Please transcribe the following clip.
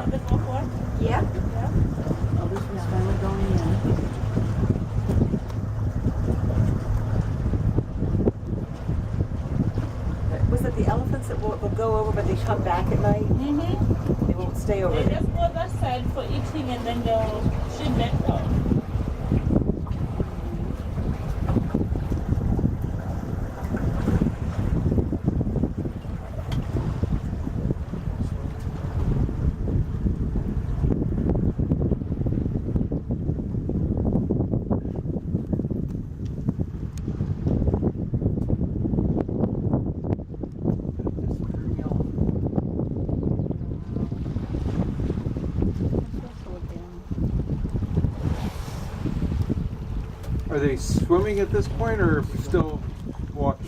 see the fourth one? Yeah. Yeah. Oh, this one's finally going in. Was it the elephants that will go over, but they come back at night? Mm-hmm. They won't stay over They there. just go that side for eating and then they'll shoot back down. Are they swimming at this point or still walking?